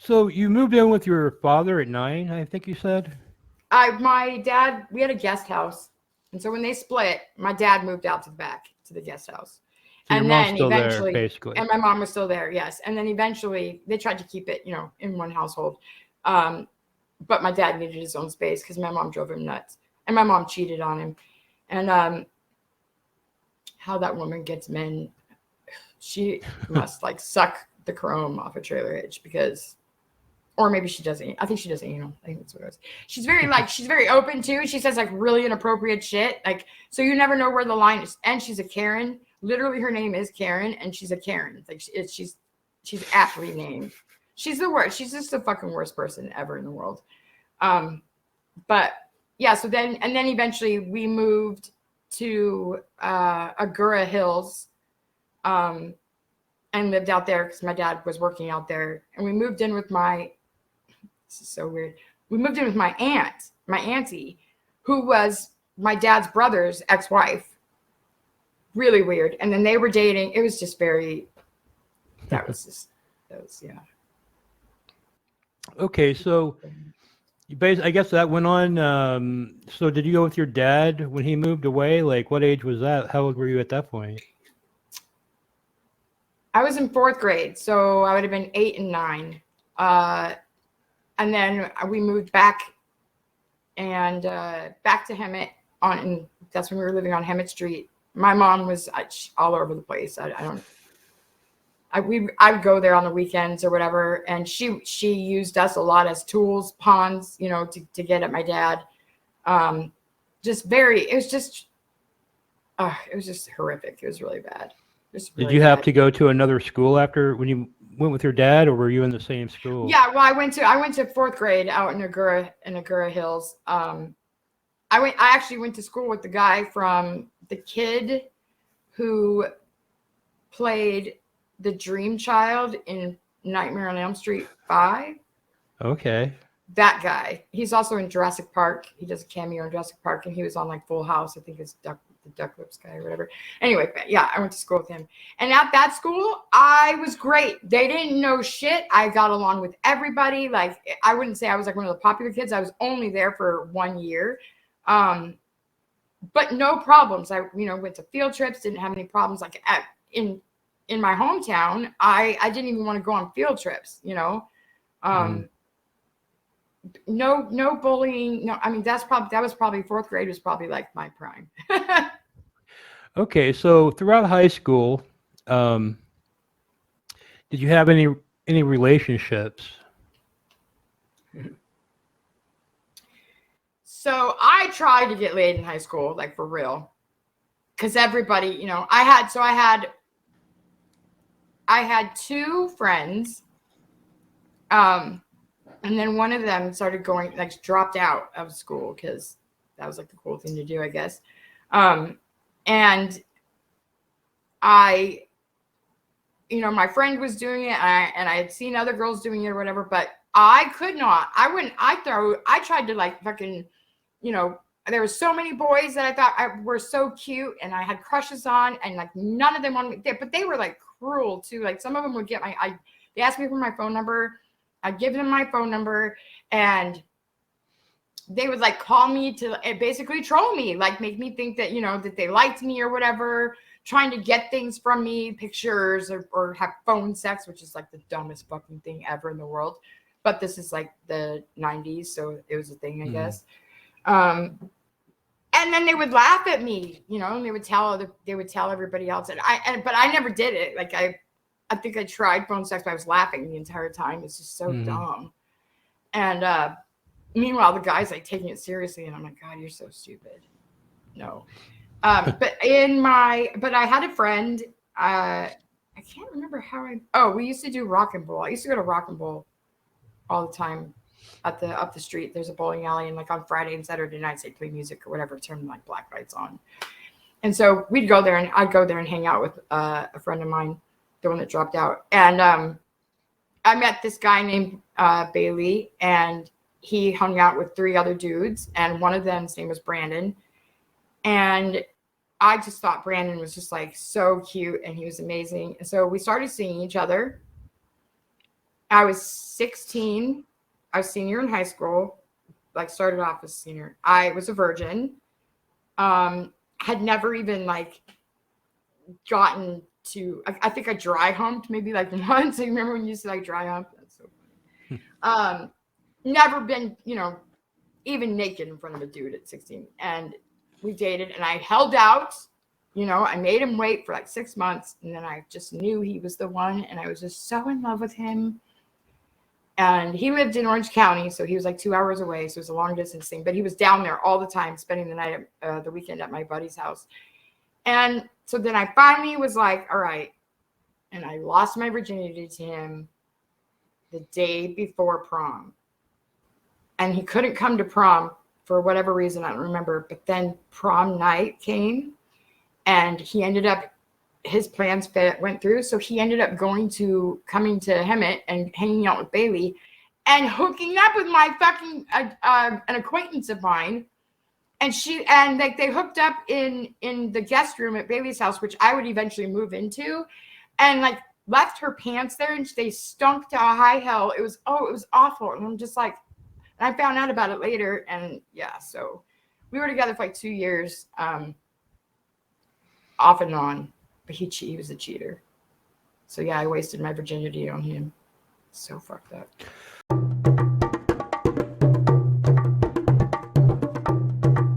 So you moved in with your father at 9, I think you said? My dad, we had a guest house. And so when they split, my dad moved out to the back to the guest house. So your And mom's then still there, eventually, basically. and my mom was still there, yes. And then eventually they tried to keep it, in one household. But my dad needed his own space because my mom drove him nuts. And my mom cheated on him. And how that woman gets men, she must like suck the chrome off a trailer hitch because, or maybe she doesn't. I think she doesn't, I think that's what it was. She's very open too. She says like really inappropriate shit. Like, so you never know where the line is. And she's a Karen. Literally her name is Karen and she's a Karen. Like she's aptly named. She's the worst. She's just the fucking worst person ever in the world. But yeah, so then eventually we moved to Agoura Hills and lived out there because my dad was working out there. And we moved in with this is so weird. We moved in with my auntie, who was my dad's brother's ex-wife. Really weird. And then they were dating. It was just yeah. Okay, so I guess that went on. So did you go with your dad when he moved away? Like, what age was that? How old were you at that point? I was in 4th grade, so I would have been 8 and 9. And then we moved back and back to Hemet and that's when we were living on Hemet Street. My mom was all over the place. I would go there on the weekends or whatever, and she used us a lot as tools, pawns, to get at my dad. It was just horrific. It was really bad. Did you have to go to another school after when you went with your dad, or were you in the same school? Yeah, well, I went to 4th grade out in Agoura Hills. I actually went to school with the guy from the kid who played the Dream Child in Nightmare on Elm Street 5. Okay. That guy. He's also in Jurassic Park. He does a cameo in Jurassic Park, and he was on like Full House. I think it's the Duck Lips guy or whatever. Anyway, yeah, I went to school with him. And at that school, I was great. They didn't know shit. I got along with everybody. Like, I wouldn't say I was like one of the popular kids. I was only there for 1 year. But no problems. I, went to field trips, didn't have any problems. Like in my hometown, I didn't even want to go on field trips, No bullying. No, I mean, that was probably 4th grade was probably like my prime. Okay, so throughout high school, did you have any relationships? So I tried to get laid in high school, like for real, because everybody, I had 2 friends, and then one of them started going, like, dropped out of school because that was like the cool thing to do, I guess. And my friend was doing it, and I had seen other girls doing it or whatever, but I could not. I tried to like fucking, there were so many boys that I thought were so cute and I had crushes on, and like none of them wanted me, but they were like cruel too. Like some of them would get they asked me for my phone number. I'd give them my phone number and they would like call me to basically troll me, like make me think that, that they liked me or whatever, trying to get things from me, pictures or have phone sex, which is like the dumbest fucking thing ever in the world. But this is like the 90s, so it was a thing, I guess. And then they would laugh at me, and they would tell everybody else. But I never did it. Like I think I tried phone sex, but I was laughing the entire time. It's just so dumb. And meanwhile, the guy's like taking it seriously, and I'm like, God, you're so stupid. No. But I had a friend. I can't remember we used to do rock and roll. I used to go to rock and roll all the time. Up the street, there's a bowling alley, and like on Friday and Saturday nights they play music or whatever, turn like black lights on. And so we'd go there, and I'd go there and hang out with a friend of mine, the one that dropped out. And I met this guy named Bailey, and he hung out with 3 other dudes, and one of them's name was Brandon. And I just thought Brandon was just like so cute, and he was amazing. And so we started seeing each other. I was 16. I was senior in high school. Like started off as senior. I was a virgin. Had never even like gotten to. I think I dry humped maybe like once. I remember when you used to like dry hump. That's so funny. Never been, you know, even naked in front of a dude at 16. And we dated, and I held out. You know, I made him wait for like 6 months, and then I just knew he was the one, and I was just so in love with him. And he lived in Orange County, so he was like 2 hours away, so it was a long distance thing. But he was down there all the time, spending the night at the weekend at my buddy's house. And so then I finally was like, all right. And I lost my virginity to him the day before prom. And he couldn't come to prom for whatever reason, I don't remember. But then prom night came, and he ended up, his plans went through. So he ended up coming to Hemet and hanging out with Bailey and hooking up with my fucking, an acquaintance of mine. And like they hooked up in the guest room at Bailey's house, which I would eventually move into, and like left her pants there, and they stunk to high hell. It was awful. And I'm just like, and I found out about it later. And yeah, so we were together for like 2 years, off and on, but he was a cheater. So yeah, I wasted my virginity on him. So fucked up.